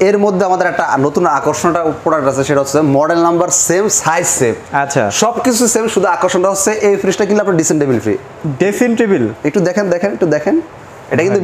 এর মধ্যে আমাদের একটা নতুন আকর্ষণটা প্রোডাক্ট আছে, সেটা হচ্ছে model number same, size same, আচ্ছা সবকিছু সেম, শুধু আকর্ষণটা হচ্ছে এই ফ্রিজটা কিনলে আপনার dressing table free. Dressing table একটু দেখেন এটা কিন্তু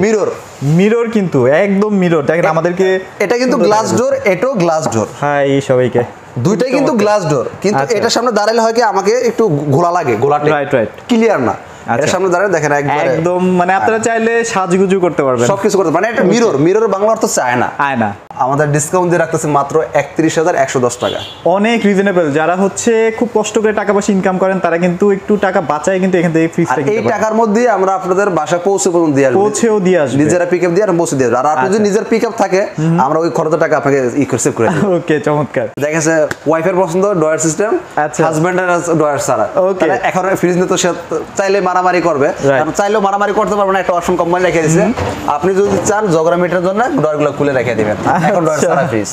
মিরর কিন্তু একদম মিরর। দেখেন আমাদেরকে এটা কিন্তু গ্লাস ডোর, এটাও গ্লাস ডোর। হ্যাঁ এই সবাইকে দুইটাই কিন্তু গ্লাস ডোর, কিন্তু এটার সামনে দাঁড়ালে হয় কি আমাকে একটু ঘোলা লাগে, ঘোলাটা রাইট ক্লিয়ার না। এর সামনে দাঁড়ালে দেখেন একদম মানে আপনারা চাইলে সাজগুজু করতে পারবেন, সবকিছু করতে মানে এটা মিরর বাংলা অর্থ হচ্ছে আয়না। আমাদের ডিসকাউন্ট দিয়ে রাখতেছে মাত্র 31,110 টাকা, অনেক রিজনেবল। যারা হচ্ছে খুব কষ্ট করে টাকা পয়সা ইনকাম করেন তারা কিন্তু একটু টাকা বাঁচায় কিন্তু এখান থেকে ফ্রিজটা কিনতে পারেন। এই টাকার মধ্যে আমরা আপনাদের বাসায় পৌঁছেও দিয়ে আসব, নিজেরা পিকআপ দিয়ে আর পৌঁছে দিয়ে। আর আপনি যদি নিজের পিকআপ থাকে আমরা ওই খরচের টাকা আপনাকে সেভ করে দেব। ওকে চমৎকার। দেখেছে ওয়াইফের পছন্দ ডয়ার সিস্টেম, হাজবেন্ডের ডয়ার ছাড়া। তাহলে এখন ফ্রিজ নিয়ে তো সে চাইলে মারামারি করবে, কারণ চাইলেও মারামারি করতে পারবে না, একটা অপশন কোম্পানি রেখে দিয়েছে। আপনি যদি চান ঝগড়া মেটার জন্য ডয়ারগুলো খুলে রেখে দিবেন, এখন ডয়ার ছাড়া ফ্রিজ।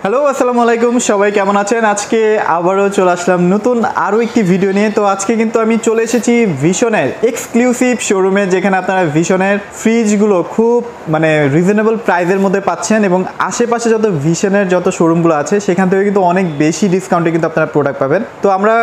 হ্যালো আসসালামু আলাইকুম, সবাই কেমন আছেন? আজকে আবারও চলে আসলাম নতুন আরও একটি ভিডিও নিয়ে। তো আজকে কিন্তু আমি চলে এসেছি ভিশনের এক্সক্লুসিভ শোরুমে, যেখানে আপনারা ভিশনের ফ্রিজগুলো খুব মানে রিজনেবল প্রাইসের মধ্যে পাচ্ছেন, এবং আশেপাশে যত ভিশনের যত শোরুমগুলো আছে সেখান থেকে কিন্তু অনেক বেশি ডিসকাউন্টে কিন্তু আপনারা প্রোডাক্ট পাবেন। তো আমরা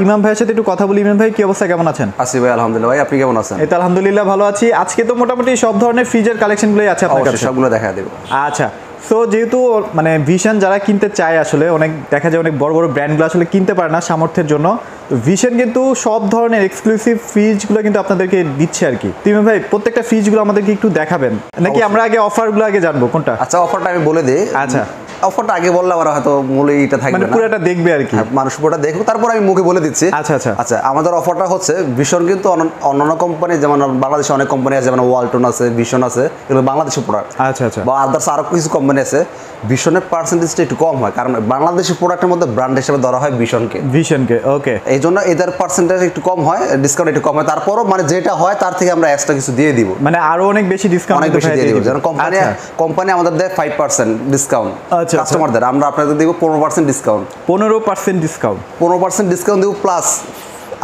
ইমাম ভাইয়ের সাথে একটু কথা বলি। ইমাম ভাই কি অবস্থা, কেমন আছেন? আছি ভাই আলহামদুলিল্লাহ। ভাই আপনি কেমন আছেন? এই তো আলহামদুলিল্লাহ ভালো আছি। আজকে তো মোটামুটি সব ধরনের ফ্রিজের কালেকশনগুলোই আছে আপনার কাছে, সবগুলো দেখা দেব। আচ্ছা, সো যেহেতু মানে ভিশন যারা কিনতে চায়, আসলে অনেক দেখা যায় অনেক বড় বড় ব্র্যান্ডগুলো আসলে কিনতে পারে না সামর্থ্যের জন্য, তো ভিশন কিন্তু সব ধরনের এক্সক্লুসিভ ফ্রিজগুলো কিন্তু আপনাদেরকে দিচ্ছে আর কি। তুমি ভাই প্রত্যেকটা ফ্রিজগুলো আমাদেরকে একটু দেখাবেন নাকি আমরা আগে অফারগুলো আগে জানবো কোনটা? আচ্ছা অফারটা আমি বলে দিই। আচ্ছা অফারটা আগে বললে আবার হয়তো মূলে এটা থাকবে না, মানে পুরোটা দেখবে আর কি, মানুষ পুরোটা দেখবে, তারপর আমি মুখে বলে দিচ্ছি। আচ্ছা আচ্ছা আচ্ছা আমাদের অফারটা হচ্ছে ভিশন কিন্তু অন্যান্য কোম্পানি, যেমন বাংলাদেশে অনেক কোম্পানি আছে, যেমন ওয়ালটন আছে, ভিশন আছে, এগুলো বাংলাদেশের প্রোডাক্ট। আচ্ছা আচ্ছা, বা আদার্স আরো কিছু কোম্পানি আছে। ভিশনের পার্সেন্টেজটা একটু কম হয়, কারণ বাংলাদেশের প্রোডাক্টের মধ্যে ব্র্যান্ড হিসেবে ধরা হয় ভিশনকে। ওকে, এই জন্য এদের পার্সেন্টেজ একটু কম হয়, ডিসকাউন্ট একটু কম হয়। তারপরও মানে যেটা হয় তার থেকে আমরা এক্সট্রা কিছু দিয়ে দিব, মানে আরো অনেক বেশি ডিসকাউন্ট দিয়ে দিব। যেমন কোম্পানি আমাদের দেয় 5% ডিসকাউন্ট কাস্টমারদের, আমরা আপনাদের দিব 15% ডিসকাউন্ট। 15% ডিসকাউন্ট, 15% ডিসকাউন্ট দিব, প্লাস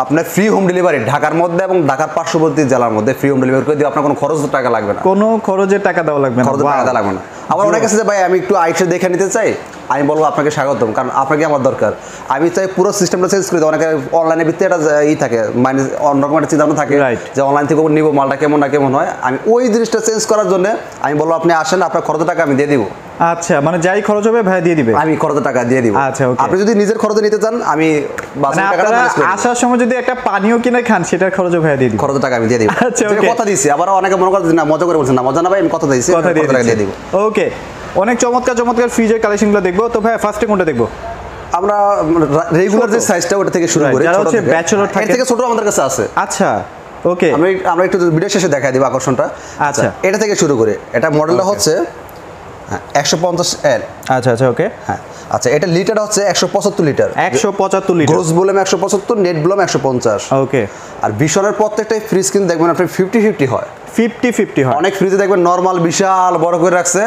আপনার ফ্রি হোম ডেলিভারি ঢাকার মধ্যে এবং ঢাকার পার্শ্ববর্তী জেলার মধ্যে ফ্রি হোম ডেলিভারি করে দিই। আপনার কোনো খরচের টাকা লাগবে না, কোনো খরচের টাকা দেওয়া লাগবে না, আবার অনেক আছে যে ভাই আমি একটু আইসে দেখে নিতে চাই, আমি বলবো আপনাকে স্বাগতম, কারণ আপনাকে আমার দরকার। আমি চাই পুরো সিস্টেমটা চেঞ্জ করে দিই। অনেকে অনলাইনের ভিত্তিতে একটা থাকে, মানে অন্যরকম একটা চিন্তা থাকে যে অনলাইন থেকে নিবো মালটা কেমন না কেমন হয়। আমি ওই জিনিসটা চেঞ্জ করার জন্য আমি বলবো আপনি আসেন, আপনার খরচের টাকা আমি দিয়ে দিব। আচ্ছা, মানে যাই খরচ হবে ভাই দিয়ে দিবে, আমি খরচের টাকা দিয়ে দিব। আচ্ছা, আপনি যদি নিজের খরচে নিতে চান, আমি আসার সময় যদি একটা পানিও কিনে খান সেটার খরচও ভাই দিয়ে দিব, খরচের টাকা আমি দিয়ে দিব। আচ্ছা কথা দিয়েছি। আবার অনেকে মনে করেন না, মজা করে বলছেন না, মজা না ভাই, আমি কথা দিয়েছি, কথা দিয়ে দিব। ওকে, অনেক চমৎকার ফ্রিজের কালেকশনগুলো দেখবো। তো ভাই ফার্স্টে কোনটা দেখবো? আমরা রেগুলার যে সাইজটা ওটা থেকে শুরু করি, ছোট থেকে ব্যাচেলর থেকে ছোট আমাদের কাছে আছে। আচ্ছা ওকে, আমরা একটু ভিডিও শেষে দেখাই দিব আকর্ষণটা। আচ্ছা এটা থেকে শুরু করে, এটা মডেলটা হচ্ছে 150L। আচ্ছা আচ্ছা ওকে, হ্যাঁ আচ্ছা, এটা লিটার হচ্ছে 175 litre, 175 litre, gross volume 175, net volume 150। ওকে, আর ভিশনের প্রত্যেকটাই ফ্রিজ কিন্তু দেখবেন আপনি 50-50 হয়, 50-50 হয়। অনেক ফ্রিজে দেখবেন নরমাল বিশাল বড় করে রাখছে,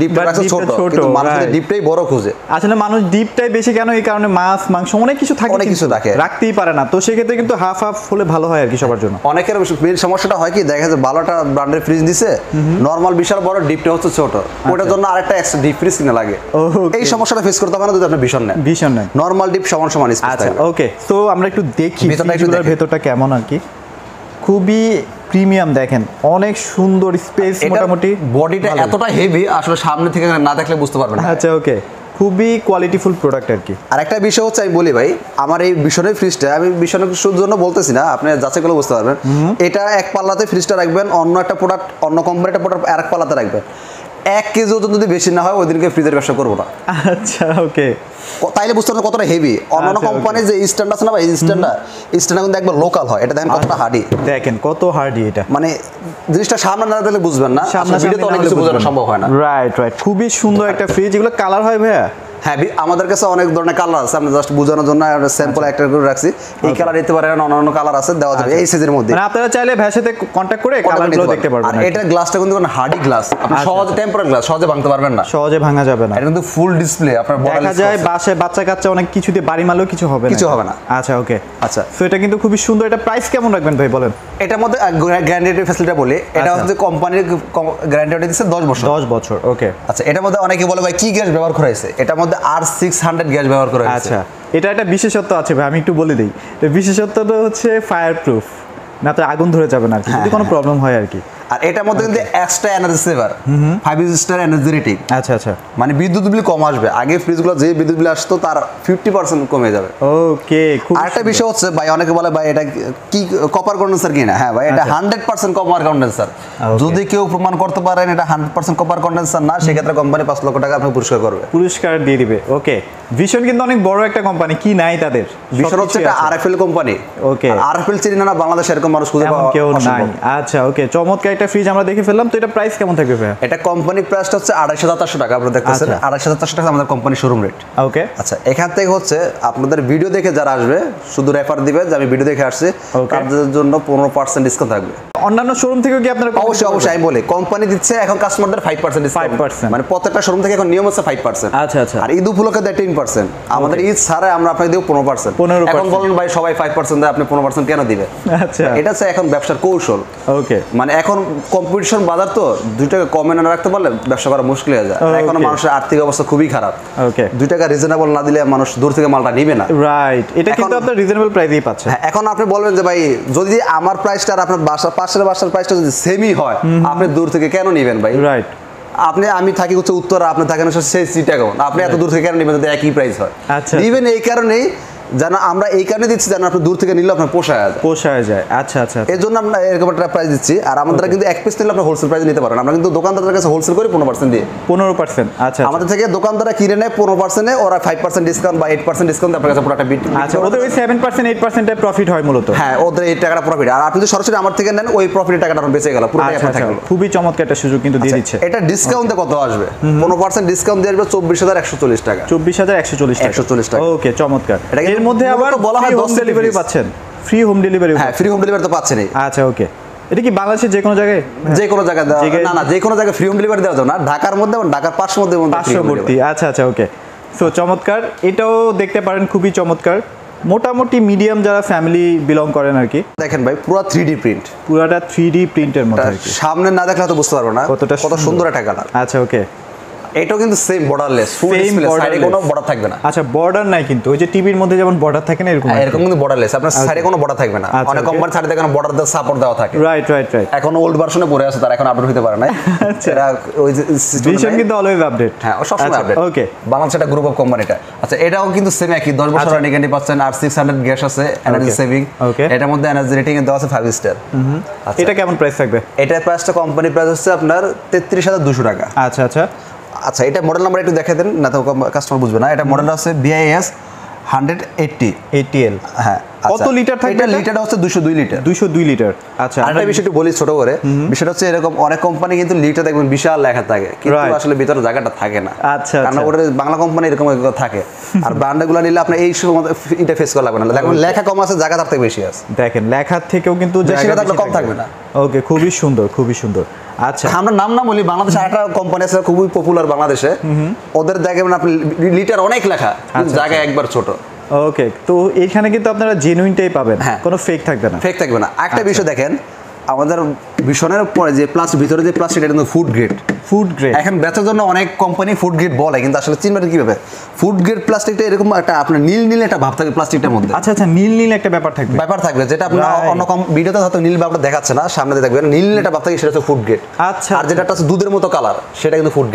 ডিপটা রাখছে ছোট, কিন্তু মানুষ ডিপটাই বড় খোঁজে। আসলে মানুষ ডিপটাই বেশি কেন? এই কারণে মাছ মাংস অনেক কিছু থাকে, অনেক কিছু থাকে, রাখতেই পারে না। তো সেক্ষেত্রে কিন্তু হাফ হলে ভালো হয় আর কি সবার জন্য। অনেকের মেন সমস্যাটা হয় কি, দেখা যায় ভালোটা ব্র্যান্ডের ফ্রিজ দিছে, নরমাল বিশাল বড়, ডিপটা হচ্ছে ছোট, ওটার জন্য আরেকটা এক্সট্রা ডিপ ফ্রিজ কিনা লাগে। এই সমস্যাটা ফেস করতে হবে না যদি আপনি ভিশন নেন। নরমাল ডিপ সমান স্পেস। আচ্ছা ওকে, তো আমরা একটু দেখি ভেতরটা কেমন আর কি। খুবই প্রিমিয়াম, দেখেন অনেক সুন্দর স্পেস, মোটামুটি বডিটা এতটা হেভি, আসলে সামনে থেকে না দেখলে বুঝতে পারবেন না। আচ্ছা ওকে, খুবই কোয়ালিটিফুল প্রোডাক্ট আর কি। আর একটা বিষয় হচ্ছে, আমি বলি ভাই, আমার এই ভিশনের ফ্রিজটা, আমি ভিশনের জন্য বলতেছি না, আপনি যাচাই করে বুঝতে পারবেন। এটা এক পাল্লাতে ফ্রিজটা রাখবেন, অন্য একটা প্রোডাক্ট, অন্য কোম্পানির একটা প্রোডাক্ট আরেক পাল্লাতে রাখবেন। 1 কেজি ওজন যদি বেশি না হয়, ওই দিনকে ফ্রিজের ব্যবসা করবো না। আচ্ছা ওকে, তাইলে বুঝতে পারছেন কতটা হেভি। অন্যান্য কোম্পানির যে স্ট্যান্ড আছে না ভাই, স্ট্যান্ডটা কিন্তু একবার লোকাল হয়, এটা দেখেন কতটা হার্ডি, দেখেন কত হার্ডি। এটা মানে জিনিসটা সামনে না দেখলে বুঝবেন না, ভিডিওতে অনেক কিছু বোঝানো সম্ভব হয় না। রাইট, খুবই সুন্দর একটা ফ্রিজ। এগুলো কালার হয় ভাইয়া? হ্যাঁ আমাদের কাছে অনেক ধরনের কালার আছে, আমরা জাস্ট বোঝানোর জন্য স্যাম্পল একটা করে রাখছি। এই কালার নিতে পারেন, অন্যান্য কালার আছে দেওয়া যাবে এই সাইজের মধ্যে। মানে আপনারা চাইলে ভাইয়ের সাথে কন্টাক্ট করে কালারগুলো দেখতে পারবেন। আর এটা গ্লাসটা কিন্তু হার্ডি গ্লাস, আপনি সহজে টেম্পারেট গ্লাস সহজে ভাঙতে পারবেন না, সহজে ভাঙা যাবে না। এটা কিন্তু ফুল ডিসপ্লে, আপনার দেখা যায় বাসায় বাচ্চা কাচ্চা অনেক কিছু দিয়ে বাড়ি মারলেও কিছু হবে না। আচ্ছা ওকে, আচ্ছা সো এটা কিন্তু খুবই সুন্দর। এটা প্রাইস কেমন রাখবেন ভাই বলেন? এটার মধ্যে গ্যারান্টি ফ্যাসিলিটি বলি, এটা হচ্ছে কোম্পানির গ্যারান্টি দিচ্ছে 10 বছর। 10 বছর ওকে। আচ্ছা এটার মধ্যে অনেকে বলে ভাই কি গ্যাস ব্যবহার করা হয়েছে, এটার মধ্যে R600 গ্যাস ব্যবহার করা হয়েছে। আচ্ছা এটা একটা বিশেষত্ব আছে ভাই, আমি একটু বলে দিই। তো বিশেষত্বটা হচ্ছে ফায়ার প্রুফ, না তো আগুন ধরে যাবে না যদি কোনো প্রবলেম হয় আর কি। আর এটার মধ্যে কিন্তু extra energy saver, 5 star energy rating. আচ্ছা আচ্ছা, মানে বিদ্যুৎ বিল কম আসবে। আগে ফ্রিজগুলো যে বিদ্যুৎ বিল আসতো তার 50% কমে যাবে। ওকে, আরেকটা বিষয় হচ্ছে ভাই অনেকে বলে ভাই এটা কি কপার কন্ডেন্সার কিনা, হ্যাঁ ভাই এটা 100% কপার কন্ডেন্সার। যদি কেউ প্রমাণ করতে পারেন এটা 100% কপার কন্ডেন্সার না, সেক্ষেত্রে কোম্পানি 5 লক্ষ টাকা আপনাকে পুরস্কার করবে, পুরস্কার দিয়ে দিবে। ওকে, ভিশন কিন্তু অনেক বড় একটা কোম্পানি, কি নাই তাদের? ভিশন হচ্ছে একটা আরএফএল কোম্পানি। ওকে, আরএফএল চিনি না বাংলাদেশে এরকম মানুষ খুঁজে পাওয়া কেউ নাই। আচ্ছা ওকে, চমৎকার একটা ফ্রিজ আমরা দেখে ফেললাম। তো এটা প্রাইস কেমন থাকবে ভাই? এটা কোম্পানি প্রাইসটা হচ্ছে 2,400 টাকা, আপনারা দেখতেছেন 2,400 টাকা আমাদের কোম্পানি শোরুম রেট। ওকে, আচ্ছা এখান থেকে হচ্ছে আপনাদের ভিডিও দেখে যারা আসবে শুধু রেফার দিবে যে আমি ভিডিও দেখে আসছি, তাদের জন্য 15% ডিসকাউন্ট থাকবে। অন্যান্য শোরুম থেকে কি আপনারা? অবশ্যই আমি বলি কোম্পানি দিচ্ছে এখন কাস্টমারদের 5% ডিসকাউন্ট। 5%, মানে প্রত্যেকটা শোরুম থেকে এখন নিয়ম হচ্ছে 5%। আচ্ছা আচ্ছা, আর ঈদ উপলক্ষে দেয় 10%। আমাদের ঈদ ছাড়া আমরা আপনাকে দেব 15%। এখন বলেন ভাই সবাই 5% দেয়, আপনি 15% কেন দিবে? আচ্ছা এটা হচ্ছে এখন ব্যবসার কৌশল। ওকে, মানে এখন কম্পিটিশন বাজার তো 2 টাকা কমে না রাখতে পারলে ব্যবসা করা মুশকিল হয়ে যায়। এখন মানুষের আর্থিক অবস্থা খুবই খারাপ। ওকে, 2 টাকা রিজনেবল না দিলে মানুষ দূর থেকে মালটা নিবে না। রাইট, এটা কিন্তু আপনার রিজনেবল প্রাইসেই পাচ্ছেন। হ্যাঁ, এখন আপনি বলবেন যে ভাই যদি আমার প্রাইসটা আর আপনার পাশের বাসার প্রাইসটা যদি সেমই হয়, আপনি দূর থেকে কেন নিবেন ভাই? রাইট, আমি থাকি হচ্ছে উত্তরা, আপনি থাকেন হচ্ছে সেই চিটাগং, আপনি এত দূর থেকে কেন নিবেন যদি একই প্রাইস হয়? আচ্ছা, নিবেন এই কারণেই যেন আমরা এই কারণে দিচ্ছি যেন আপনি দূর থেকে নিলে আপনার পোষায় যায়। আচ্ছা আচ্ছা, এর জন্য আমরা এরকম একটা প্রাইস দিচ্ছি। আর আমাদের কিন্তু এক পিস নিলে আপনি হোলসেল প্রাইসে নিতে পারেন। আমরা কিন্তু দোকানদারদের কাছে হোলসেল করি 15% দিয়ে। 15%? আচ্ছা, আমাদের থেকে দোকানদাররা কিনে নেয় 15%, ওরা 5% ডিসকাউন্ট বা 8% ডিসকাউন্ট আপনার কাছে পুরোটা বিট। আচ্ছা, ওদের ওই 7% 8% এর প্রফিট হয় মূলত। হ্যাঁ, ওদের এই টাকাটা প্রফিট। আর আপনি যদি সরাসরি আমার থেকে নেন ওই প্রফিটের টাকাটা আপনার বেঁচে গেল, পুরোটাই আপনার থাকলো। খুবই চমৎকার একটা সুযোগ কিন্তু দিয়ে দিচ্ছে। এটা ডিসকাউন্টে কত আসবে? 15% ডিসকাউন্ট দিয়ে আসবে 24,140 টাকা। 24,140 টাকা। ওকে, চমৎকার। এর মধ্যে আবার বলা হয় হোম ডেলিভারি পাচ্ছেন, ফ্রি হোম ডেলিভারি। হ্যাঁ, ফ্রি হোম ডেলিভারি তো পাচ্ছেনই। আচ্ছা ওকে, এটা কি বাংলাদেশের যে কোনো জায়গায়? যে কোনো জায়গায় না, যে কোনো জায়গায় ফ্রি হোম ডেলিভারি দেওয়া যাবে না। ঢাকার মধ্যে এবং ঢাকার পার্শ্ববর্তী পার্শ্ববর্তী। আচ্ছা আচ্ছা ওকে, সো চমৎকার। এটাও দেখতে পারেন, খুবই চমৎকার। মোটামুটি মিডিয়াম যারা ফ্যামিলি বিলং করেন আর কি। দেখেন ভাই পুরো 3D প্রিন্ট, পুরাটা 3D প্রিন্টের মধ্যে আর কি। সামনে না দেখলে হয়তো বুঝতে পারবো না কত সুন্দর একটা কালার। আচ্ছা ওকে, এটাও কিন্তু সেম বর্ডারলেস, ফুল ডিসপ্লে, সাইডে কোনো বর্ডার থাকবে না। আচ্ছা, বর্ডার নাই কিন্তু ওই যে টিভির মধ্যে যেমন বর্ডার থাকে না এরকম কিন্তু বর্ডারলেস, আপনার সাইডে কোনো বর্ডার থাকবে না। অনেক কোম্পানি সাইডে দেখেন বর্ডার দিয়ে সাপোর্ট দেওয়া থাকে। রাইট রাইট রাইট, এখন ওল্ড ভার্সনে পড়ে আছে, তার এখন আপডেট হতে পারে না। আচ্ছা, ওই যে ভিশন কিন্তু অলওয়েজ আপডেট। হ্যাঁ, ও সবসময় আপডেট। ওকে, বাংলাদেশ একটা গ্রুপ অফ কোম্পানিটা। আচ্ছা, এটাও কিন্তু সেম একই 10 বছর ওয়ারেন্টি পাচ্ছেন। আর 600 গ্যাস আছে, এনার্জি সেভিং। এটার মধ্যে এনার্জি রেটিং দেওয়া আছে 5 স্টার। এটা কেমন প্রাইস থাকবে? এটার প্রাইসটা কোম্পানি প্রাইস হচ্ছে আপনার 33,200 টাকা। আচ্ছা আচ্ছা আচ্ছা, এটা মডেল নাম্বার একটু দেখাই দেন, না তো কাস্টমার বুঝবে না। এটা মডেল আছে BIS 180L। হ্যাঁ, কত লিটার থাকে? এটা লিটারটা হচ্ছে 202 লিটার। 202 লিটার। আচ্ছা, আরেকটা বিষয় একটু বলি ছোট করে। বিষয়টা হচ্ছে এরকম, অনেক কোম্পানি কিন্তু লিটার দেখবেন বিশাল লেখা থাকে, কিন্তু আসলে ভিতরে জায়গাটা থাকে না। আচ্ছা, কারণ ওটা বাংলা কোম্পানি এরকম থাকে। আর ব্র্যান্ডগুলো নিলে আপনি এই সময় এটা ফেস করা লাগবে না। দেখবেন লেখা কম আছে, জায়গা তার থেকে বেশি আছে। দেখেন, লেখার থেকেও কিন্তু জায়গা কম থাকবে না। ওকে, খুবই সুন্দর, খুবই সুন্দর। আচ্ছা, আমরা নাম না বলি, বাংলাদেশে আরেকটা কোম্পানি আছে খুবই পপুলার বাংলাদেশে, ওদের দেখবেন আপনি লিটার অনেক লেখা, জায়গা একবার ছোট। ওকে, তো এখানে কিন্তু আপনারা জেনুইনটাই পাবেন, কোনো ফেক থাকবে না। ফেক থাকবে না। একটা বিষয় দেখেন, আমাদের ভীষণের পরে যে ভিতরে যে প্লাস্টিক, এটা কিন্তু ফুড গ্রেড। এখন বেচার জন্য অনেক কোম্পানি ফুড গ্রেড বলে, কিন্তু আসলে চিনবেন কিভাবে? ফুড গ্রেড প্লাস্টিকটা এরকম একটা আপনার নীল নীল একটা ভাব থাকে প্লাস্টিকটার মধ্যে। আচ্ছা আচ্ছা, নীল নীল একটা ব্যাপার থাকবে, যেটা আপনার অন্য ভিডিওতে হয়তো নীল ভাবটা দেখাচ্ছে না, সামনে দেখবেন নীল নীল একটা ভাব থাকে, সেটা হচ্ছে ফুড গ্রেড। আচ্ছা, আর যেটা হচ্ছে দুধের মতো কালার, সেটা কিন্তু ফুড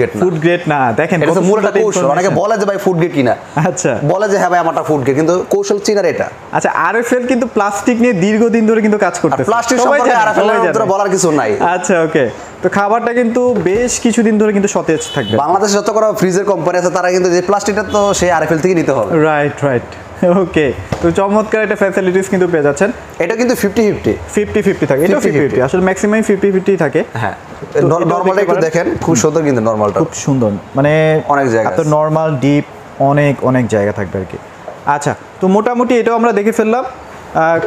গ্রেড না। দেখেন, এটা মূল একটা কৌশল। অনেকে বলে যে ভাই ফুড গ্রেড কিনা, আচ্ছা বলে যে হ্যাঁ ভাই আমারটা ফুড গ্রেড, কিন্তু কৌশল চিনার এটা। আচ্ছা, আরএফএল কিন্তু প্লাস্টিক নিয়ে দীর্ঘদিন ধরে কিন্তু কাজ করতেছে। প্লাস্টিক সম্পর্কে আরএফএল বলার কিছু নাই। আচ্ছা ওকে, তো খাবারটা কিন্তু বেশ কিছুদিন ধরে কিন্তু সতেজ থাকবে। বাংলাদেশে যত কোনো ফ্রিজের কোম্পানি আছে, তারা কিন্তু যে প্লাস্টিকটা তো সেই আরএফএল থেকে নিতে হবে। রাইট রাইট, ওকে। তো চমৎকার একটা ফ্যাসিলিটিস কিন্তু পেয়ে যাচ্ছেন। এটা কিন্তু 50-50 থাকে। এটা 50-50 আসলে ম্যাক্সিমাম 50-50 থাকে। হ্যাঁ, নরমালটা একটু দেখেন, খুব সুন্দর কিন্তু নরমালটা খুব সুন্দর, মানে অনেক জায়গা তো নরমাল ডিপ অনেক অনেক জায়গা থাকবে আর কি। আচ্ছা, তো মোটামুটি এটাও আমরা দেখে ফেললাম,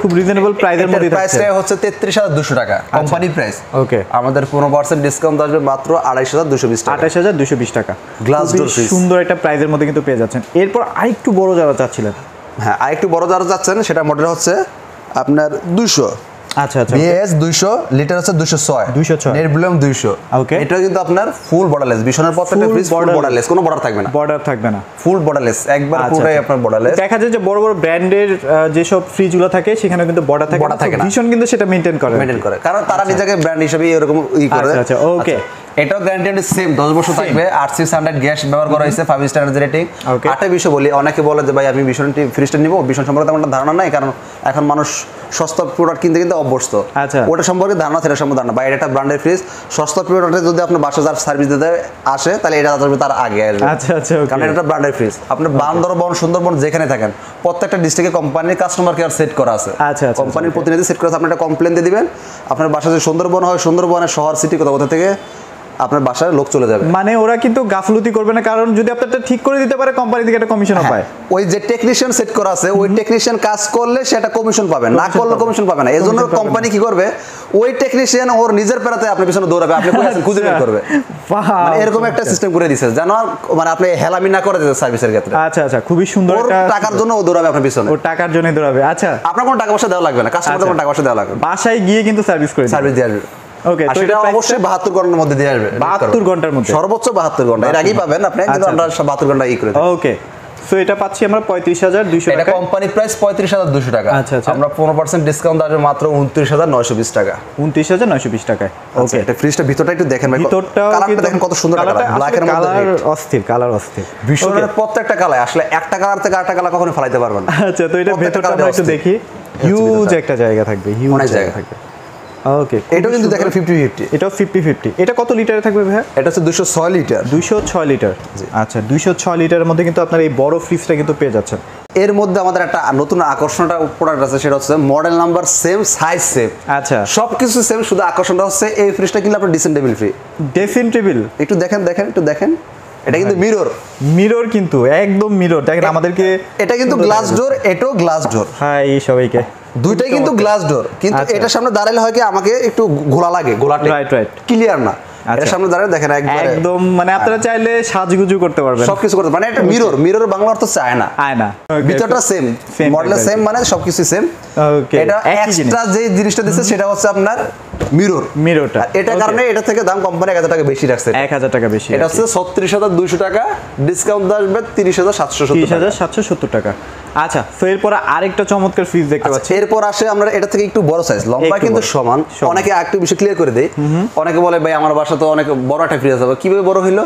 খুব রিজনেবল প্রাইসের মধ্যে থাকছে। প্রাইসটা হচ্ছে 33,200 টাকা কোম্পানি প্রাইস। ওকে, আমাদের 15% ডিসকাউন্ট আসবে মাত্র 28,220 টাকা। 28,220 টাকা গ্লাস ডোর, সুন্দর একটা প্রাইসের মধ্যে কিন্তু পেয়ে যাচ্ছেন। এরপর আরেকটু বড় যারা চাচ্ছিলেন, হ্যাঁ আরেকটু বড় যারা চাচ্ছেন সেটা মডেল হচ্ছে আপনার 200। আচ্ছা আচ্ছা, বিএস 200 লিটার হচ্ছে 206 নেট ভলিউম 200। ওকে, এটা কিন্তু আপনার ফুল বর্ডারলেস, বিশনের প্রত্যেকটা ফ্রিজ ফুল বর্ডারলেস, কোনো বর্ডার থাকবে না। বর্ডার থাকবে না, ফুল বর্ডারলেস, একবার পুরোটাই আপনার বর্ডারলেস। দেখা যায় যে বড় বড় ব্র্যান্ডের যেসব ফ্রিজগুলো থাকে সেখানে কিন্তু বর্ডার থাকে না, ভীষণ কিন্তু সেটা মেইনটেইন করে, কারণ তারা নিজেকে ব্র্যান্ড হিসেবে এরকম করে। আচ্ছা ওকে, এটাও গ্যারান্টি সেম 10 বছর থাকবে। 8600 গ্যাস ব্যবহার করা হয়েছে, 5 স্টার রেটিং। আরেকটা বিষয় বলি, অনেকে বলে যে ভাই আমি ভীষণটি ফ্রিজটা নিব, ভীষণ সম্পর্কে তেমন ধারণা নাই, কারণ এখন মানুষ সস্তা প্রোডাক্ট কিনতে কিন্তু অভ্যস্ত। আচ্ছা, ওটা সম্পর্কে ধারণা, সেটা সম্পর্কে ধারণা। বা এটা একটা ব্র্যান্ডের ফ্রিজ, সস্তা প্রোডাক্টে যদি আপনার 12,000 সার্ভিস দিতে আসে তাহলে এটা আসবে তার আগে আসবে। আচ্ছা আচ্ছা, কারণ এটা একটা ব্র্যান্ডের ফ্রিজ। আপনি বান্দরবন, সুন্দরবন যেখানে থাকেন প্রত্যেকটা ডিস্ট্রিক্টে কোম্পানির কাস্টমার কেয়ার সেট করা আছে। আচ্ছা, কোম্পানির প্রতিনিধি সেট করা আছে। আপনি একটা কমপ্লেন দিয়ে দিবেন, আপনার বাসা যদি সুন্দরবন হয়, সুন্দরবনের শহর সিটি কোথা থেকে আপনার বাসায় লোক চলে যাবে। মানে ওরা কিন্তু গাফলতি করবে না, কারণ যদি আপনারটা ঠিক করে দিতে পারে কোম্পানি থেকে একটা কমিশনও পায়। ওই যে টেকনিশিয়ান সেট করা আছে, ওই টেকনিশিয়ান কাজ করলে সেটা কমিশন পাবে, না করলে কমিশন পাবে না। এজন্য কোম্পানি কি করবে, ওই টেকনিশিয়ান ওর নিজের পেরাতে আপনার পিছনে দৌড়াবে, আপনি কই আছেন খুঁজে বের করবে। মানে এরকম একটা সিস্টেম করে দিয়েছে যেন মানে আপনি হেলামি না করে দিতে সার্ভিসের ক্ষেত্রে। আচ্ছা আচ্ছা, খুবই সুন্দর। ওর টাকার জন্য ও দৌড়াবে আপনার পিছনে, ওর টাকার জন্যই দৌড়াবে। আচ্ছা, আপনার কোনো টাকা পয়সা দেওয়া লাগবে না, কাস্টমারকে কোনো টাকা পয়সা দেওয়া লাগবে না, বাসায় গিয়ে কিন্তু সার্ভিস করে দিয়ে আসবে। ওকে, তো এটা অবশ্যই 72 ঘন্টার মধ্যে দিয়ে আসবে। 72 ঘন্টার মধ্যে, সর্বোচ্চ 72 ঘন্টা, এর আগেই পাবেন আপনি, কিন্তু আমরা 72 ঘন্টা করে দিই। ওকে, সো এটা পাচ্ছি আমরা 35,200 টাকা। এটা কোম্পানি প্রাইস 35,200 টাকা। আচ্ছা আচ্ছা, আমরা 15% ডিসকাউন্ট আসবে মাত্র 29,920 টাকা। 29,920 টাকায়। ওকে, এটা ফ্রিজটা ভিতরটা একটু দেখেন ভাই, কালারটা দেখেন কত সুন্দর কালার, ব্ল্যাক এর মধ্যে কালার অস্থির। ভীষণের প্রত্যেকটা কালার আসলে একটা কালার থেকে আরেকটা কালার কখনো ফলাইতে পারবেন না। আচ্ছা, তো এটা ভিতরটা আমরা একটু দেখি, হিউজ একটা জায়গা থাকবে, হিউজ জায়গা থাকবে। ওকে, এটাও কিন্তু দেখেন 50-50, এটাও 50-50। এটা কত লিটারে থাকবে ভাই? এটা হচ্ছে 206 লিটার। 206 লিটার। আচ্ছা, 206 লিটারের মধ্যে কিন্তু আপনার এই বড় ফ্রিজটা কিন্তু পেয়ে যাচ্ছেন। এর মধ্যে আমাদের একটা নতুন আকর্ষণটা প্রোডাক্ট আছে, সেটা হচ্ছে model number same, size same, আচ্ছা সবকিছু সেম, শুধু আকর্ষণটা হচ্ছে এই ফ্রিজটা কিনলে আপনার dressing table free. Dressing table একটু দেখেন এটা কিন্তু মিরর, কিন্তু একদম মিরর। দেখেন আমাদেরকে, এটা কিন্তু গ্লাস ডোর, এটাও গ্লাস ডোর। হাই সবাইকে, দুইটাই কিন্তু গ্লাস ডোর, কিন্তু এটার সামনে দাঁড়ালে হয় কি আমাকে একটু ঘোলা লাগে, গোলাটা রাইট ক্লিয়ার না। এর সামনে দাঁড়ালে দেখেন একদম মানে আপনারা চাইলে সাজগুজু করতে পারবেন, সবকিছু করতে, মানে এটা মিরর বাংলা অর্থ আয়না। ভিতরটা সেম, মডেল সেম, মানে সবকিছু সেম। ওকে, এটা এক্সট্রা যে জিনিসটা দিয়েছে সেটা হচ্ছে আপনার মিররটা। এটা কারণে এটা থেকে দাম কোম্পানি 1000 টাকা বেশি রাখছে, 1000 টাকা বেশি। এটা হচ্ছে 36,200 টাকা, ডিসকাউন্ট আসবে 30,770 টাকা। আচ্ছা, তো এরপর আরেকটা চমৎকার ফ্রিজ দেখতে পাচ্ছি। এরপর আসে আমরা এটা থেকে একটু বড় সাইজ, লম্বা কিন্তু সমান। অনেকে একটু বেশি ক্লিয়ার করে দেয়, অনেকে বলে ভাই আমার বাসা তো অনেক বড় একটা ফ্রিজ আছে, কিভাবে বড় হইলো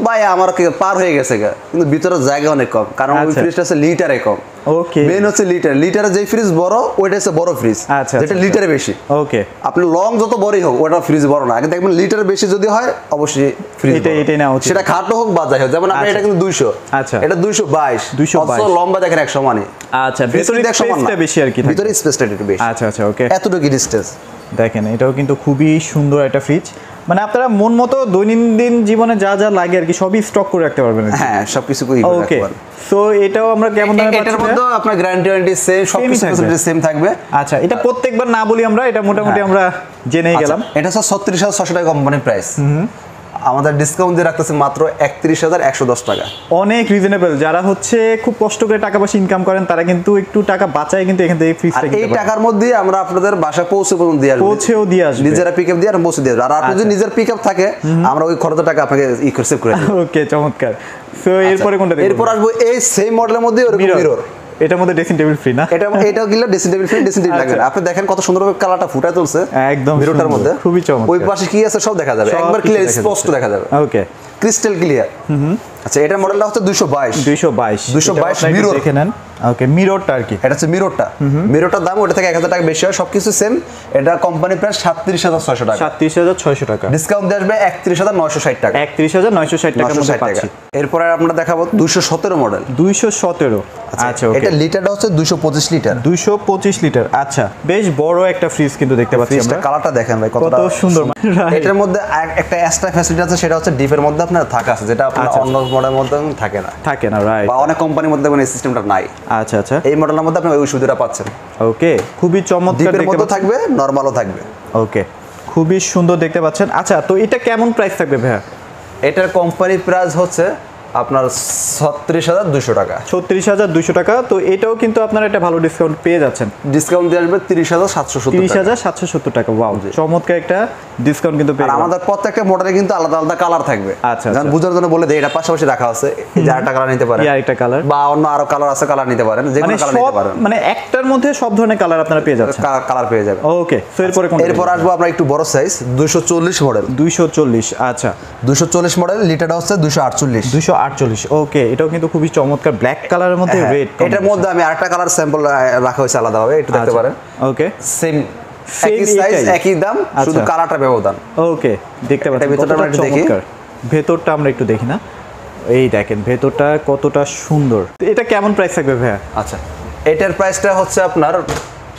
ভাই? আমার পার হয়ে গেছে, কিন্তু ভিতরে জায়গা অনেক কম, কারণ ওই ফ্রিজটা আছে লিটারে কম। ওকে, মেইন হচ্ছে লিটারে যেই ফ্রিজ বড় ওইটা হচ্ছে বড় ফ্রিজ, যেটা লিটারে বেশি। ওকে, আপনি লং যত বড়ই হোক ওটা ফ্রিজ বড় না, কিন্তু দেখবেন লিটার বেশি যদি হয় অবশ্যই ফ্রিজ এটাই না, সেটা খাটো হোক বা যাই হোক। যেমন আপনি এটা কিন্তু 200, আচ্ছা এটা 222, লম্বা দেখেন 100 মানে। আচ্ছা, ভিতরে স্পেসটা বেশি আর কি, ভিতরে স্পেসটা একটু বেশি। আচ্ছা আচ্ছা, ওকে, এতটুকু ডিসটেন্স দেখেন। এটাও কিন্তু খুবই সুন্দর একটা ফ্রিজ, মানে আপনারা মন মতো দৈনন্দিন জীবনে যা যা লাগে আর কি সবই স্টক করে রাখতে পারবেন। হ্যাঁ, সবকিছু করে রাখতে পারবেন। সো এটাও আমরা কেমন দামে পাচ্ছি? এটার মধ্যে আপনার গ্যারান্টি ওয়ারেন্টি সেম, সবকিছু সেম থাকবে। আচ্ছা, এটা প্রত্যেকবার না বলি আমরা, এটা মোটামুটি আমরা জেনেই গেলাম। এটা হচ্ছে 36,600 টাকা কোম্পানি প্রাইস, আমাদের ডিসকাউন্ট দিয়ে রাখতেছে মাত্র 31,110 টাকা। অনেক রিজনেবল। যারা হচ্ছে খুব কষ্ট করে টাকা পয়সা ইনকাম করেন তারা কিন্তু একটু টাকা বাঁচায় কিন্তু এখান থেকে ফ্রিজটা কিনতে পারেন। এই টাকার মধ্যে আমরা আপনাদের বাসা পৌঁছেও দিয়ে আসব, নিজেরা পিকআপ দিয়ে আর পৌঁছে দিয়ে আসব। আর আপনি যদি নিজের পিকআপ থাকে আমরা ওই খরচের টাকা আপনাকে সেভ করে দেব। ওকে, চমৎকার। সো এরপরে কোনটা দেখব? এরপর আসবো এই সেম মডেলের মধ্যে ওরকম মিরর। এটার মধ্যে ড্রেসিং টেবিল ফ্রি না? এটাও গিলা dressing table free, dressing table লাগবে না। আপনি দেখেন কত সুন্দরভাবে কালারটা ফুটে তুলছে একদম মিররটার মধ্যে, খুবই চমৎকার। ওই পাশে কি আছে সব দেখা যাবে, একবার ক্লিয়ার স্পষ্ট দেখা যাবে। ওকে, ক্রিস্টাল ক্লিয়ার। আচ্ছা, এটার মডেলটা হচ্ছে 222 মিরর দেখে নেন। ওকে, মিররটা আর কি, এটা হচ্ছে মিররটার দাম ওটা থেকে 1000 টাকা বেশি হয়, সবকিছু সেম। এটা কোম্পানি প্রাইস 37,600 টাকা, 37,600 টাকা। ডিসকাউন্ট দিয়ে আসবে 31,960 টাকা, 31,960 টাকার মধ্যে পাচ্ছি। এরপরে আমরা দেখাবো 217 মডেল। 217 আচ্ছা ওকে এটা লিটারটা হচ্ছে 225 লিটার। 225 লিটার। আচ্ছা বেশ বড় একটা ফ্রিজ কিন্তু দেখতে পাচ্ছি আমরা। কালারটা দেখেন ভাই কত সুন্দর। এটার মধ্যে একটা এক্সট্রা ফ্যাসিলিটি আছে, সেটা হচ্ছে ডিপের মধ্যে আপনার থাকা আছে, যেটা আপনার অন্য মডেলের মধ্যে থাকে না, রাইট। বা অনেক কোম্পানির মধ্যে এই সিস্টেমটা নাই। আচ্ছা আচ্ছা, এই মডেলের মধ্যে আপনি ওই সুবিধাটা পাচ্ছেন। ওকে, খুবই চমৎকার। ডিপের মধ্যে থাকবে, নরমালও থাকবে। ওকে, খুবই সুন্দর দেখতে পাচ্ছেন। আচ্ছা, তো এটা কেমন প্রাইস থাকবে ভাইয়া? এটার কোম্পানি প্রাইস হচ্ছে আপনার 36,200 টাকা। 36,200 টাকা। তো এটাও কিন্তু আপনারা একটা ভালো ডিসকাউন্ট পেয়ে যাচ্ছেন। ডিসকাউন্ট দিয়ে আসবে 30,770 টাকা। 30,770 টাকা। ওয়াও, চমৎকার একটা ডিসকাউন্ট কিন্তু পেয়ে। আর আমাদের প্রত্যেকটা মডেলে কিন্তু আলাদা আলাদা কালার থাকবে। আচ্ছা, যেমন বুঝার জন্য বলে দেই, এটা পাশাপাশি রাখা আছে, এই যে আরেকটা কালার নিতে পারেন, এই আরেকটা কালার, বা অন্য আরো কালার আছে, কালার নিতে পারেন, যে কোনো কালার নিতে পারেন। মানে একটার মধ্যে সব ধরনের কালার আপনারা পেয়ে যাচ্ছেন, কালার পেয়ে যাবেন। ওকে, সো এরপর আসবো আমরা একটু বড় সাইজ, 240 মডেল। 240। আচ্ছা, 240 মডেল, লিটারটা হচ্ছে 248। 248। ওকে, এটাও কিন্তু খুবই চমৎকার, ব্ল্যাক কালারের মধ্যে রেড। এটার মধ্যে আমি আরেকটা কালার স্যাম্পল রাখা হয়েছে আলাদাভাবে, একটু দেখতে পারেন। ওকে, সেম একই সাইজ একই দাম, শুধু কালারটা ব্যবধান। ওকে, দেখতে পাচ্ছেন। ভেতরটা আমরা একটু দেখি, ভেতরটা আমরা একটু দেখি না। এই দেখেন ভেতরটা কতটা সুন্দর। এটা কেমন প্রাইস থাকবে ভাইয়া? আচ্ছা, এটার প্রাইসটা হচ্ছে আপনার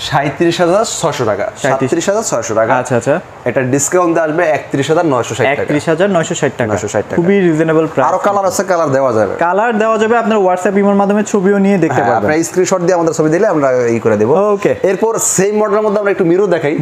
37,600 টাকা। 37,600 টাকা। আচ্ছা আচ্ছা, এটা ডিসকাউন্ট আসবে 31,960 টাকা। 31,960 টাকা। 960 টাকা, খুবই রিজনেবল প্রাইস। আরো কালার আছে, কালার দেওয়া যাবে। কালার দেওয়া যাবে, আপনার হোয়াটসঅ্যাপ ইমোর মাধ্যমে ছবিও নিয়ে দেখতে পারবেন। আপনারা স্ক্রিনশট দিয়ে আমাদের ছবি দিলে আমরা এই করে দেব। ওকে, এরপর সেম মডেলের মধ্যে আমরা একটু মিরর দেখাই।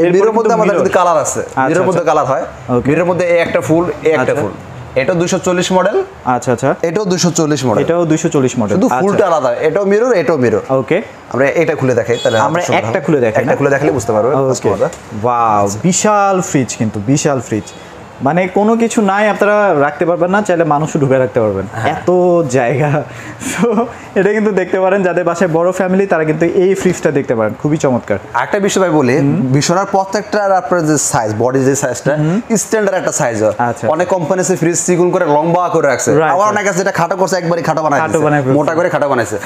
এই মিররের মধ্যে আমাদের কিন্তু কালার আছে, মিররের মধ্যে কালার হয়। মিররের মধ্যে এই একটা ফুল, এই একটা ফুল। এটা 240 মডেল। আচ্ছা আচ্ছা, এটাও 240 মডেল। এটাও 240 মডেল, শুধু ফুলটা আলাদা। এটাও মিরর, এটাও মিরর। ওকে, আমরা এটা খুলে দেখাই, তাহলে আমরা একটা খুলে দেখাই, একটা খুলে দেখালে বুঝতে পারবে। ওয়াও, বিশাল ফ্রিজ, কিন্তু বিশাল ফ্রিজ, মানে কোনো কিছু নাই আপনারা রাখতে পারবেন না, চাইলে মানুষও ঢুকে রাখতে পারবেন, এত জায়গা। সো এটা কিন্তু দেখতে পারেন, যাদের বাসায় বড় ফ্যামিলি তারা কিন্তু এই ফ্রিজটা দেখতে পারেন, খুবই চমৎকার। একটা বিষয় ভাই বলি, বিছানার প্রত্যেকটা আপনার যে সাইজ, বডি যে সাইজটা স্ট্যান্ডার্ড একটা সাইজ হয়। অনেক কোম্পানি আছে ফ্রিজ চিকুন করে লম্বা করে রাখছে, আবার অনেক আছে যেটা খাটো করছে, একবারই খাটো বানাইছে, মোটা করে খাটো বানাইছে।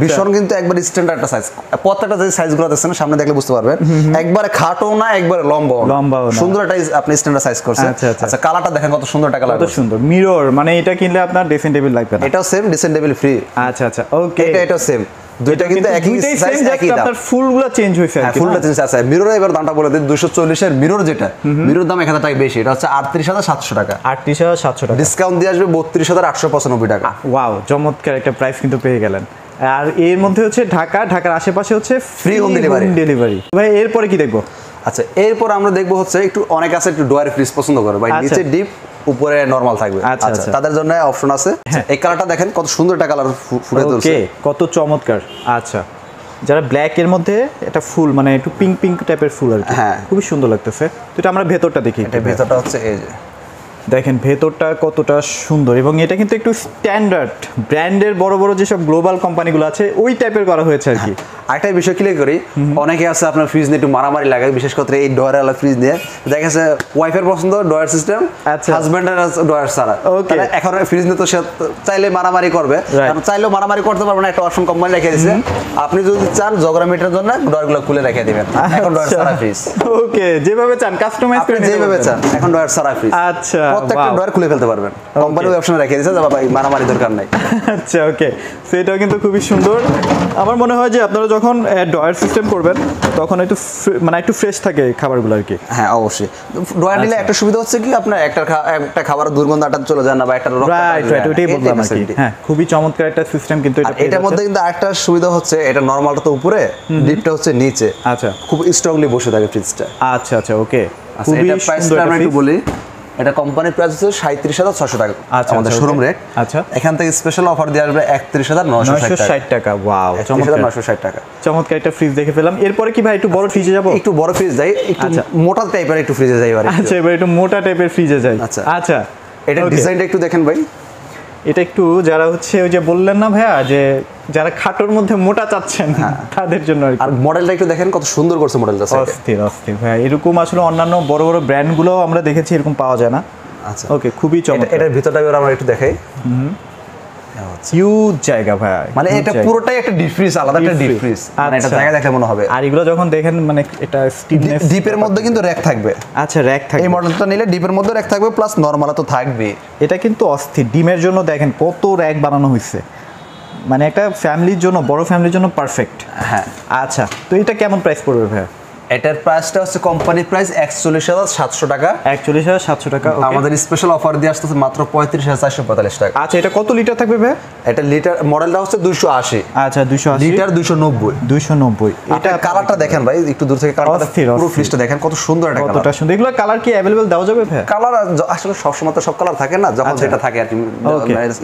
ভীষণ কিন্তু একবার স্ট্যান্ডার্ড একটা সাইজ। প্রত্যেকটা যে সাইজগুলো দেখছেন সামনে দেখলে বুঝতে পারবেন, একবারে খাটো না, একবারে লম্বাও না, সুন্দর একটা আপনি স্ট্যান্ডার্ড সাইজ করছে। আচ্ছা, কালারটা দেখেন কত সুন্দর একটা কালার, কত সুন্দর। মিরর, মানে এটা কিনলে আপনার ড্রেসিং টেবিল লাগবে না। এটাও সেম, ড্রেসিং টেবিল ফ্রি। আচ্ছা আচ্ছা, ওকে, এটাও সেম, দুইটা কিন্তু একই সাইজ, একই দাম। আপনার ফুলগুলো চেঞ্জ হইছে, হ্যাঁ, ফুলটা চেঞ্জ আছে। মিররের এবার দামটা বলে দিই, 240 এর মিরর যেটা, মিরর দাম 1000 টাকা বেশি, এটা হচ্ছে 38,700 টাকা। 38,700 টাকা, ডিসকাউন্ট দিয়ে আসবে 32,895 টাকা। ওয়াও, চমৎকার একটা প্রাইস কিন্তু পেয়ে গেলেন। আর এর মধ্যে হচ্ছে ঢাকার আশেপাশে হচ্ছে ফ্রি হোম ডেলিভারি। ভাই এরপরে কি দেখবো? আচ্ছা, এরপর আমরা দেখবো হচ্ছে একটু অনেক আছে একটু ডয়ার ফ্রিজ পছন্দ করে ভাই, নিচে ডিপ উপরে নরমাল থাকবে। আচ্ছা, তাদের জন্য অপশন আছে। এই কালারটা দেখেন কত সুন্দর একটা কালার ফুটে তুলছে, কত চমৎকার। আচ্ছা, যারা ব্ল্যাক এর মধ্যে এটা ফুল, মানে একটু পিঙ্ক পিঙ্ক টাইপের ফুল আর কি, হ্যাঁ, খুবই সুন্দর লাগতেছে। তো এটা আমরা ভেতরটা দেখি। এটা ভেতরটা হচ্ছে এই যে দেখেন ভেতরটা কতটা সুন্দর, এবং এটা কিন্তু একটু স্ট্যান্ডার্ড ব্র্যান্ডের বড় বড় যেসব গ্লোবাল কোম্পানিগুলো আছে ওই টাইপের করা হয়েছে আর কি। আরেকটা বিষয় ক্লিয়ার করি, অনেকে আছে আপনার ফ্রিজ নিয়ে একটু মারামারি লাগায়, বিশেষ করে এই ডয়ারওয়ালা ফ্রিজ নিয়ে। দেখা যাচ্ছে ওয়াইফের পছন্দ ডয়ার সিস্টেম, হাজব্যান্ডের ডয়ার ছাড়া। তাহলে এখন ফ্রিজ নিয়ে তো সে চাইলে মারামারি করবে, চাইলেও মারামারি করতে পারবে না, একটা অপশন কোম্পানি রেখে দিয়েছে। আপনি যদি চান ঝগড়া মেটার জন্য ডয়ারগুলো খুলে রেখে দিবেন, এখন ডয়ার ছাড়া ফ্রিজ। ওকে, যেভাবে চান কাস্টমাইজ করে যেভাবে চান, এখন ডয়ার ছাড়া ফ্রিজ। আচ্ছা, প্রত্যেকটা ডয়ার খুলে ফেলতে পারবেন, কোম্পানি ওই অপশন রেখে দিয়েছে, ভাই মারামারি দরকার নাই। আচ্ছা, ওকে, সো এটাও কিন্তু খুবই সুন্দর। আমার মনে হয় যে আপনারা যখন ডয়ার সিস্টেম করবেন তখন একটু মানে একটু ফ্রেশ থাকে খাবারগুলো আর কি। হ্যাঁ, অবশ্যই ডয়ার নিলে একটা সুবিধা হচ্ছে কি, আপনার একটা খাবারের দুর্গন্ধ আটা চলে যায় না, বা একটা রাইট, ওইটাই বললাম আর কি। হ্যাঁ, খুবই চমৎকার একটা সিস্টেম কিন্তু এটা। এটার মধ্যে কিন্তু আরেকটা সুবিধা হচ্ছে, এটা নরমালটা তো উপরে, ডিপটা হচ্ছে নিচে। আচ্ছা, খুব স্ট্রংলি বসে থাকে ফ্রিজটা। আচ্ছা আচ্ছা, ওকে, খুবই সুন্দর। আমরা একটু বলি, এটা কোম্পানির প্রাইস হচ্ছে 37,600 টাকা আমাদের শোরুম রেট। আচ্ছা, এখান থেকে স্পেশাল অফার দিয়ে আসবে 31,960 টাকা। ওয়াও, 31,960 টাকা। চমৎকার একটা ফ্রিজ দেখে ফেলাম। এরপরে কি ভাই একটু বড় ফ্রিজে যাব? একটু বড় ফ্রিজ যাই, একটু মোটা টাইপের একটু ফ্রিজে যাই এবারে। আচ্ছা, এবার একটু মোটা টাইপের ফ্রিজে যাই। আচ্ছা আচ্ছা, এটা ডিজাইনটা একটু দেখেন ভাই। এটা একটু যারা হচ্ছে ওই যে বললেন না ভাইয়া, যে যারা খাটোর মধ্যে মোটা চাচ্ছেন তাদের জন্য। আর মডেলটা একটু দেখেন কত সুন্দর করছে মডেলটা, অস্থির ভাইয়া। এরকম আসলে অন্যান্য বড় বড় ব্র্যান্ডগুলো আমরা দেখেছি, এরকম পাওয়া যায় না। আচ্ছা, ওকে, খুবই চমৎকার। এটার ভিতরটা আমরা একটু দেখাই। হিউজ জায়গা ভাই, মানে এটা পুরোটাই একটা ডিপ ফ্রিজ, আলাদা একটা ডিপ ফ্রিজ, মানে এটা জায়গা দেখলে মনে হবে। আর এগুলো যখন দেখেন, মানে এটা স্টিফনেস, ডিপের মধ্যে কিন্তু র‍্যাক থাকবে। আচ্ছা, র‍্যাক থাকবে। এই মডেলটা নিলে ডিপের মধ্যে র‍্যাক থাকবে, প্লাস নরমালও তো থাকবে। এটা কিন্তু অস্থির। ডিমের জন্য দেখেন কত র‍্যাক বানানো হয়েছে, মানে একটা ফ্যামিলির জন্য, বড় ফ্যামিলির জন্য পারফেক্ট। হ্যাঁ আচ্ছা, তো এটা কেমন প্রাইস পড়বে ভাই? এটার প্রাইসটা হচ্ছে কোম্পানি প্রাইস 41,700 টাকা। 41,700 টাকা। আমাদের স্পেশাল অফার দিয়ে আসতেছে মাত্র 35,445 টাকা। আচ্ছা, এটা কত লিটার থাকবে ভাই? এটা লিটার মডেলটা হচ্ছে 280। আচ্ছা 280 লিটার 290। 290। এটা কালারটা দেখেন ভাই, একটু দূর থেকে কালারটা পুরো ফ্রিজটা দেখেন কত সুন্দর একটা কালার। কতটা সুন্দর। এগুলো কালার কি अवेलेबल দেওয়া যাবে ভাই? কালার আসলে সব সময় তো সব কালার থাকে না, যখন যেটা থাকে আর কি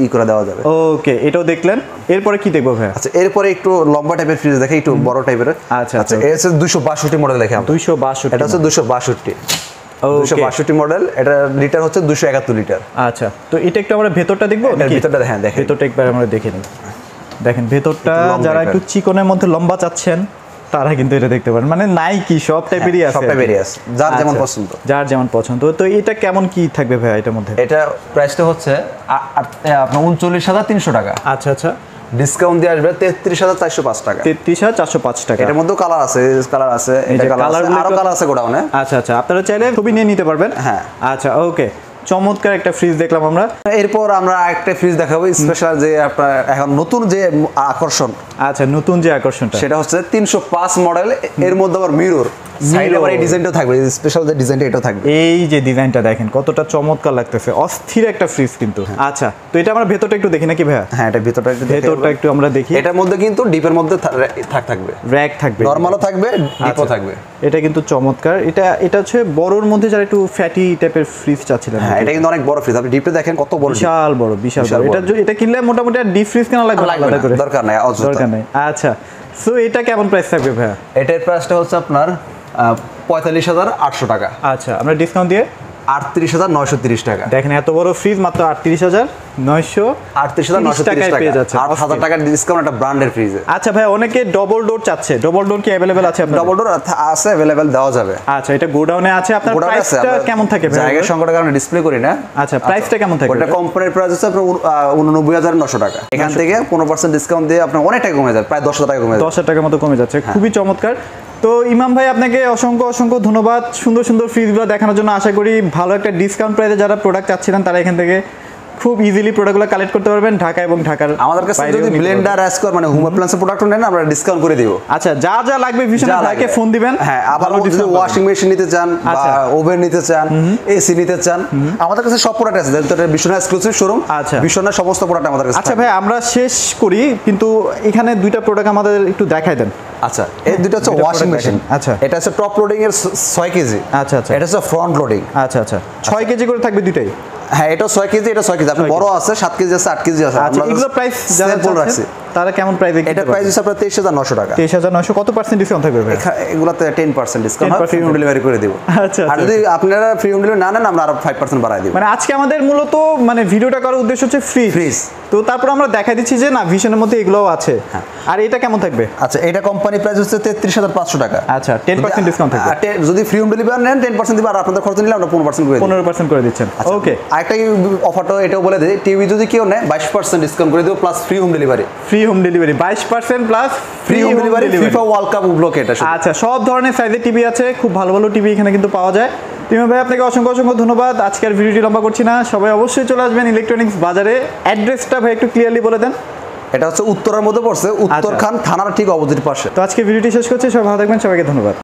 ই করে দেওয়া যাবে। ওকে, এটাও দেখলেন। এরপরে কি দেখবো ভাই? আচ্ছা, এরপরে একটু লম্বা টাইপের ফ্রিজ দেখে, একটু বড় টাইপের। আচ্ছা আচ্ছা, এই হচ্ছে 262 মডেল দেখে আমরা। 262। এটা হচ্ছে 262। 262 মডেল। এটা লিটার হচ্ছে 271 লিটার। আচ্ছা, তো এটা একটু আমরা ভেতরটা দেখবো। এর ভিতরটা দেখেন, ভেতরটা একবার আমরা দেখে নিই। দেখেন ভেতরটা, যারা একটু চিকনের মধ্যে লম্বা চাচ্ছেন তারা কিন্তু এটা দেখতে পারেন। মানে নাই কি সব টাইপেরই আছে, সব টাইপেরই আছে, যার যেমন পছন্দ। যার যেমন পছন্দ। তো এটা কেমন কি থাকবে ভাই এটার মধ্যে? এটা প্রাইসটা হচ্ছে আপনার 39,300 টাকা। আচ্ছা আচ্ছা, ডিসকাউন্ট দিয়ে আসবে 33,405 টাকা। 33,405 টাকা। এটার মধ্যে কালার আছে, কালার আছে, এটা কালার আছে, আরো কালার আছে গোডাউনে। আচ্ছা আচ্ছা, আপনারা চাইলে ছবি নিয়ে নিতে পারবেন। হ্যাঁ। আচ্ছা ওকে, চমৎকার একটা ফ্রিজ দেখলাম আমরা। এরপর আমরা একটা ফ্রিজ দেখাবো স্পেশাল, যে আপনার এখন নতুন যে আকর্ষণ। আচ্ছা, নতুন যে আকর্ষণটা সেটা হচ্ছে 305 মডেল। এর মধ্যে আবার মিরর সাইডে আবার এই ডিজাইনটাও থাকবে, স্পেশাল যে ডিজাইনটা এটাও থাকবে। এই যে ডিজাইনটা দেখেন কতটা চমৎকার লাগতেছে, অস্থির একটা ফ্রিজ কিন্তু। আচ্ছা, তো এটা আমরা ভেতরটা একটু দেখি নাকি ভাইয়া? হ্যাঁ, এটা ভেতরটা একটু আমরা দেখি। এটার মধ্যে কিন্তু ডিপের মধ্যে থাকবে, র‍্যাক থাকবে, নরমালও থাকবে, ডিপও থাকবে। এটা কিন্তু চমৎকার। এটা হচ্ছে বড়র মধ্যে যারা একটু ফ্যাটি টাইপের ফ্রিজ চাচ্ছিলেন। হ্যাঁ, এটা কিন্তু অনেক বড় ফ্রিজ। আপনি ডিপে দেখেন কত বড়, বিশাল বড়, বিশাল বড়। এটা কিনলে মোটামুটি আর ডিপ ফ্রিজ কেনা লাগবে না, দরকার নাই, দরকার নাই। আচ্ছা, সো এটা কেমন প্রাইস থাকবে ভাইয়া? এটার প্রাইসটা হচ্ছে আপনার 45,800 টাকা। আচ্ছা, আমরা ডিসকাউন্ট দিয়ে 38,930 টাকা। দেখেন এত বড় ফ্রিজ মাত্র 38,930 টাকায় পেয়ে যাচ্ছে। 8,000 টাকার ডিসকাউন্ট একটা ব্র্যান্ডের ফ্রিজে। আচ্ছা ভাই, অনেকে ডবল ডোর চাচ্ছে, ডবল ডোর কি अवेलेबल আছে আপনাদের? ডবল ডোর আছে, अवेलेबल দেওয়া যাবে। আচ্ছা, এটা গোডাউনে আছে। আপনার প্রাইসটা কেমন থাকে ভাই? জায়গা সংকটের কারণে ডিসপ্লে করি না। আচ্ছা, প্রাইসটা কেমন থাকে? ওটা কোম্পানির প্রাইস হচ্ছে আপনার 89,900 টাকা। এখান থেকে 15% ডিসকাউন্ট দিয়ে আপনার অনেক টাকা কমে যায়, প্রায় 10,000 টাকা কমে যায়। 10,000 টাকার মতো কমে যাচ্ছে। খুবই চমৎকার। তো ইমাম ভাই, আপনাকে অসংখ্য ধন্যবাদ সুন্দর সুন্দর ফ্রিজগুলো দেখানোর জন্য। আশা করি ভালো একটা ডিসকাউন্ট প্রাইসে যারা প্রোডাক্ট চাচ্ছিলেন তারা এখান থেকে খুব ইজিলি প্রোডাক্টগুলো কালেক্ট করতে পারবেন ঢাকা এবং ঢাকার আমাদের কাছে যদি ব্লেন্ডার অ্যাসকর মানে হোম অ্যাপ্লায়েন্সের প্রোডাক্ট নেন, আমরা ডিসকাউন্ট করে দেব। আচ্ছা, যা লাগবে ভীষণ ভাইকে ফোন দিবেন। হ্যাঁ, আবার যদি ওয়াশিং মেশিন নিতে চান বা ওভেন নিতে চান, এসি নিতে চান, আমাদের কাছে সব প্রোডাক্ট আছে। যেহেতু এটা বিশ্বনাথ এক্সক্লুসিভ শোরুম, আচ্ছা, বিশ্বনাথ সমস্ত প্রোডাক্ট আমাদের কাছে। আচ্ছা ভাই, আমরা শেষ করি, কিন্তু এখানে দুইটা প্রোডাক্ট আমাদের একটু দেখাই দেন। আচ্ছা, এই দুটো হচ্ছে ওয়াশিং মেশিন। আচ্ছা, এটা হচ্ছে টপ লোডিং এর 6 কেজি। আচ্ছা আচ্ছা, এটা হচ্ছে ফ্রন্ট লোডিং। আচ্ছা আচ্ছা, 6 কেজি করে থাকবে দুইটাই। হ্যাঁ, এটা 6 কেজি, এটা 6 কেজি। আপনি বড় আছে 7 কেজি আছে, 8 কেজি আছে। আচ্ছা, এগুলো প্রাইস যারা রাখছে তারা কেমন প্রাইসে? এটা প্রাইস হচ্ছে আপনার 23,900 টাকা। 23,900। কত পার্সেন্ট ডিসকাউন্ট থাকবে ভাই? এগুলাতে 10% ডিসকাউন্ট, ফ্রি হোম ডেলিভারি করে দেব। আচ্ছা, আর যদি আপনারা ফ্রি হোম ডেলিভারি না নেন, আমরা আরো 5% বাড়ায় দেব। মানে আজকে আমাদের মূলত মানে ভিডিওটা করার উদ্দেশ্য হচ্ছে ফ্রিজ। তো তারপর আমরা দেখাই দিচ্ছি যে না, ভিশনের মধ্যে এগুলোও আছে। আর এটা কেমন থাকবে? আচ্ছা, এটা কোম্পানি প্রাইস হচ্ছে 33,500 টাকা। আচ্ছা, 10% ডিসকাউন্ট থাকবে। যদি ফ্রি হোম ডেলিভারি নেন 10% দিব, আর আপনাদের খরচ নিলে আমরা 15% করে দিই। 15% করে দিচ্ছেন। ওকে, আরেকটা অফারটা এটাও বলে দেই, টিভি যদি কেউ নেয় 22% ডিসকাউন্ট করে দেব, plus free home delivery. Free home delivery 22% plus free home delivery. FIFA World Cup উপলক্ষে এটা। আচ্ছা, সব ধরনের সাইজের টিভি আছে, খুব ভালো ভালো টিভি এখানে কিন্তু পাওয়া যায়। ইমাম ভাই, আপনাকে অসংখ্য ধন্যবাদ। আজকের ভিডিওটি লম্বা করছি না, সবাই অবশ্যই চলে আসবেন ইলেকট্রনিক্স বাজারে। অ্যাড্রেসটা ভাই একটু ক্লিয়ারলি বলে দেন। এটা হচ্ছে উত্তরার মধ্যে পড়ছে, উত্তরখান থানার ঠিক অপোজিট পাশে। তো আজকে ভিডিওটি শেষ করছি, সবাই ভালো থাকবেন, সবাইকে ধন্যবাদ।